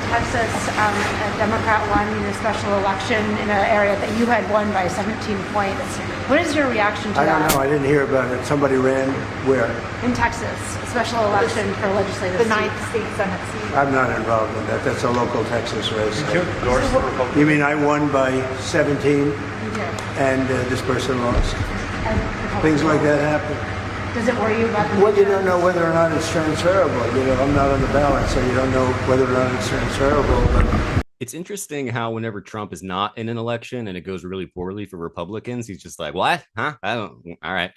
Texas, a Democrat won the special election in an area that you had won by 17 points. What is your reaction to that? I don't know. I didn't hear about it. Somebody ran where? In Texas, a special election for legislative the ninth state Senate seat. I'm not involved in that. That's a local Texas race. Did you endorse the Republican? You mean I won by 17 You did. and this person lost? And Things like that happen. Does it worry you about the Well, you don't know whether or not it's transferable. You know, I'm not on the ballot, so you don't know whether or not it's transferable. But It's interesting how whenever Trump is not in an election and it goes really poorly for Republicans, he's just like, what? Huh? I don't, all right.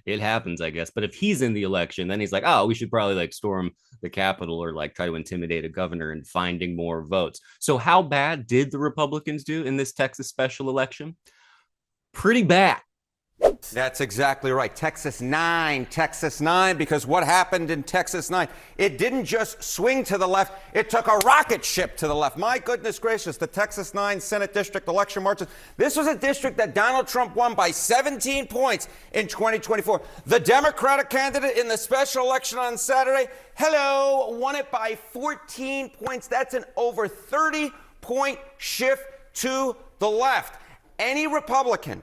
It happens, I guess. But if he's in the election, then he's like, oh, we should probably like storm the Capitol or like try to intimidate a governor and finding more votes. So how bad did the Republicans do in this Texas special election? Pretty bad. That's exactly right. Texas 9, because what happened in Texas 9, it didn't just swing to the left, it took a rocket ship to the left. My goodness gracious, the Texas 9 Senate District election marches. This was a district that Donald Trump won by 17 points in 2024. The Democratic candidate in the special election on Saturday, won it by 14 points. That's an over 30-point shift to the left. Any Republican,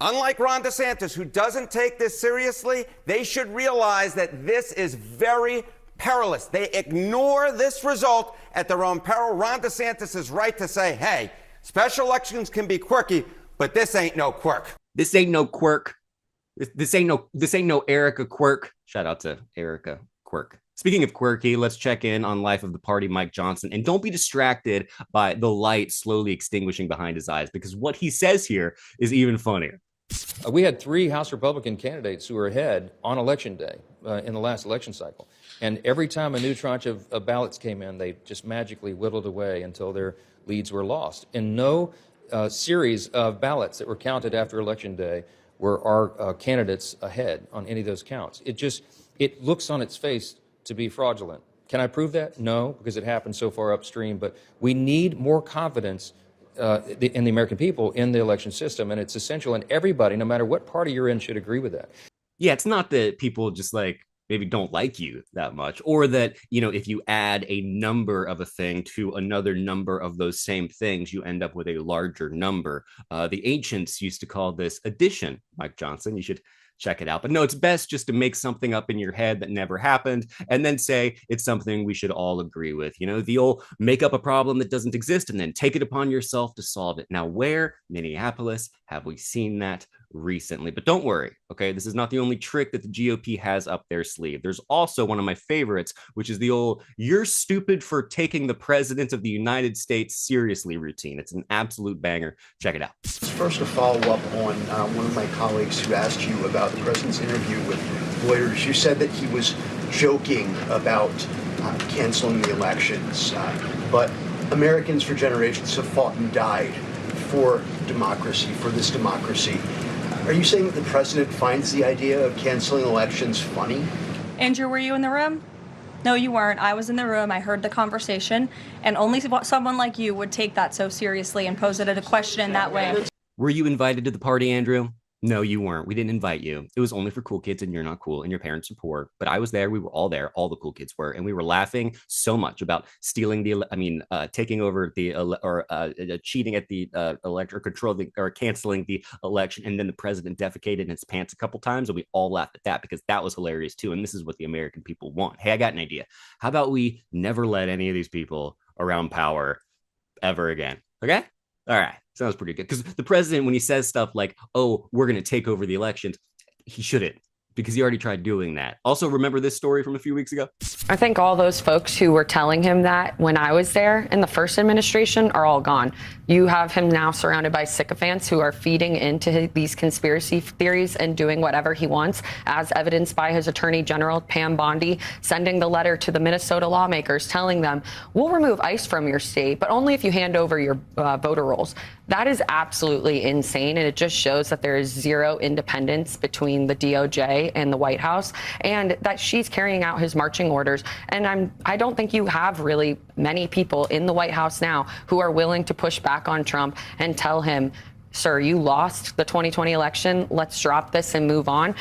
unlike Ron DeSantis, who doesn't take this seriously, they should realize that this is very perilous. They ignore this result at their own peril. Ron DeSantis is right to say, hey, special elections can be quirky, but this ain't no quirk. This ain't no quirk. This ain't no Erica Quirk. Shout out to Erica Quirk. Speaking of quirky, let's check in on life of the party, Mike Johnson. And don't be distracted by the light slowly extinguishing behind his eyes, because what he says here is even funnier. We had 3 House Republican candidates who were ahead on Election Day in the last election cycle. And every time a new tranche of ballots came in, they just magically whittled away until their leads were lost. In no series of ballots that were counted after Election Day were our candidates ahead on any of those counts. It looks on its face to be fraudulent. Can I prove that? No, because it happened so far upstream. But we need more confidence in the American people in the election system, and it's essential, and everybody, no matter what party you're in, should agree with that. Yeah, it's not that people just like maybe don't like you that much, or that, you know, if you add a number of a thing to another number of those same things, you end up with a larger number. The ancients used to call this addition, Mike Johnson. You should check it out. But no, it's best just to make something up in your head that never happened and then say it's something we should all agree with. You know, the old make up a problem that doesn't exist and then take it upon yourself to solve it. Now, where, Minneapolis, have we seen that recently? But don't worry, okay? This is not the only trick that the GOP has up their sleeve. There's also one of my favorites, which is the old "you're stupid for taking the president of the United States seriously" routine. It's an absolute banger. Check it out. First, a follow-up on one of my colleagues who asked you about the president's interview with Reuters. You said that he was joking about canceling the elections, but Americans for generations have fought and died for democracy, for this democracy. Are you saying that the president finds the idea of canceling elections funny? Andrew, were you in the room? No, you weren't. I was in the room. I heard the conversation, and only someone like you would take that so seriously and pose it as a question in that way. Were you invited to the party, Andrew? No, you weren't. We didn't invite you. It was only for cool kids, and you're not cool, and your parents are poor. But I was there. We were all there. All the cool kids were, and we were laughing so much about stealing taking over the cheating at the electoral control or canceling the election, and then the president defecated in his pants a couple times, and we all laughed at that because that was hilarious too. And this is what the American people want. Hey, I got an idea. How about we never let any of these people around power ever again? Okay. All right. Sounds pretty good. Because the president, when he says stuff like, oh, we're going to take over the elections, he shouldn't, because he already tried doing that. Also, remember this story from a few weeks ago? I think all those folks who were telling him that when I was there in the first administration are all gone. You have him now surrounded by sycophants who are feeding into these conspiracy theories and doing whatever he wants, as evidenced by his attorney general, Pam Bondi, sending the letter to the Minnesota lawmakers telling them, we'll remove ICE from your state, but only if you hand over your voter rolls. That is absolutely insane, and it just shows that there is zero independence between the DOJ and the White House, and that she's carrying out his marching orders. And I don't think you have really many people in the White House now who are willing to push back on Trump and tell him, sir, you lost the 2020 election. Let's drop this and move on.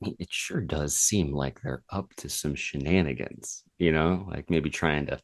It sure does seem like they're up to some shenanigans, you know, like maybe trying to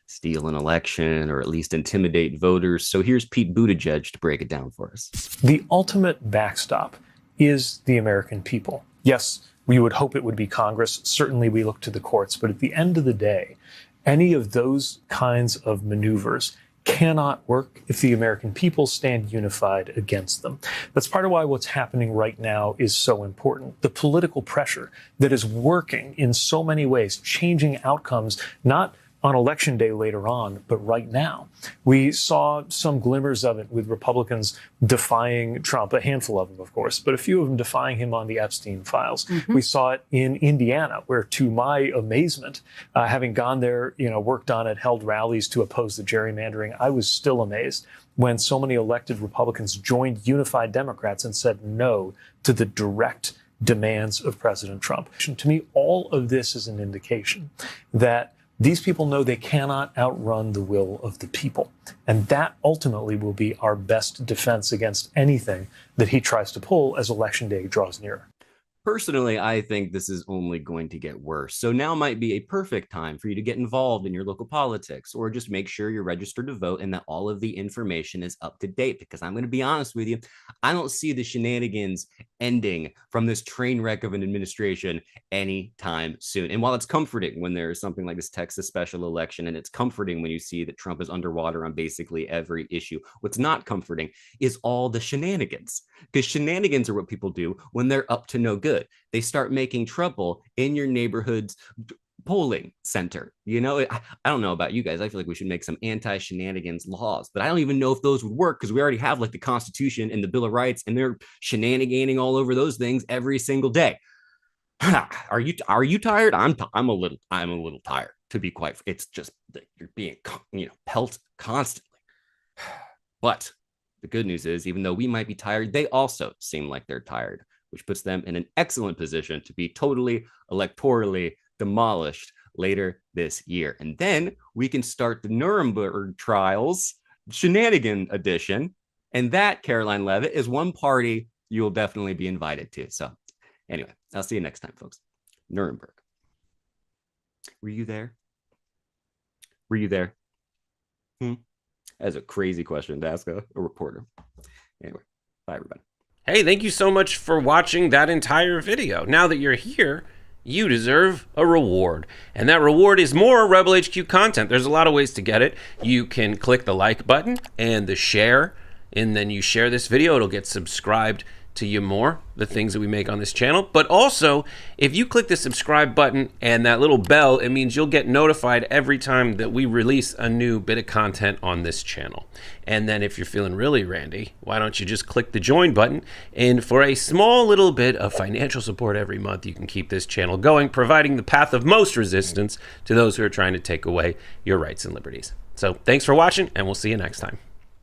steal an election or at least intimidate voters. So here's Pete Buttigieg to break it down for us. The ultimate backstop is the American people. Yes, we would hope it would be Congress. Certainly we look to the courts. But at the end of the day, any of those kinds of maneuvers cannot work if the American people stand unified against them. That's part of why what's happening right now is so important. The political pressure that is working in so many ways, changing outcomes, not on election day later on, but right now. We saw some glimmers of it with Republicans defying Trump, a handful of them, of course, but a few of them defying him on the Epstein files. We saw it in Indiana, where, to my amazement, having gone there, worked on it, held rallies to oppose the gerrymandering, I was still amazed when so many elected Republicans joined unified Democrats and said no to the direct demands of President Trump. To me, all of this is an indication that these people know they cannot outrun the will of the people. And that ultimately will be our best defense against anything that he tries to pull as Election Day draws nearer. Personally, I think this is only going to get worse. So now might be a perfect time for you to get involved in your local politics, or just make sure you're registered to vote and that all of the information is up to date. Because I'm going to be honest with you, I don't see the shenanigans ending from this train wreck of an administration anytime soon. And while it's comforting when there's something like this Texas special election, and it's comforting when you see that Trump is underwater on basically every issue, what's not comforting is all the shenanigans. Because shenanigans are what people do when they're up to no good. They start making trouble in your neighborhood's polling center. I don't know about you guys. I feel like we should make some anti-shenanigans laws, but I don't even know if those would work because we already have like the Constitution and the Bill of Rights, and they're shenaniganing all over those things every single day. Are you tired? I'm a little tired, to be quite. It's just that you're being pelted constantly. But the good news is, even though we might be tired, they also seem like they're tired, which puts them in an excellent position to be totally electorally demolished later this year. And then we can start the Nuremberg trials, shenanigan edition. And that, Caroline Levitt, is one party you'll definitely be invited to. So anyway, I'll see you next time, folks. Nuremberg. Were you there? Were you there? That's a crazy question to ask a reporter. Anyway, bye, everybody. Hey, thank you so much for watching that entire video. Now that you're here, you deserve a reward. And that reward is more Rebel HQ content. There's a lot of ways to get it. You can click the like button and the share, and then you share this video. It'll get subscribed to you more, the things that we make on this channel. But also, if you click the subscribe button and that little bell, it means you'll get notified every time that we release a new bit of content on this channel. And then if you're feeling really randy, why don't you just click the join button? And for a small little bit of financial support every month, you can keep this channel going, providing the path of most resistance to those who are trying to take away your rights and liberties. So thanks for watching, and we'll see you next time.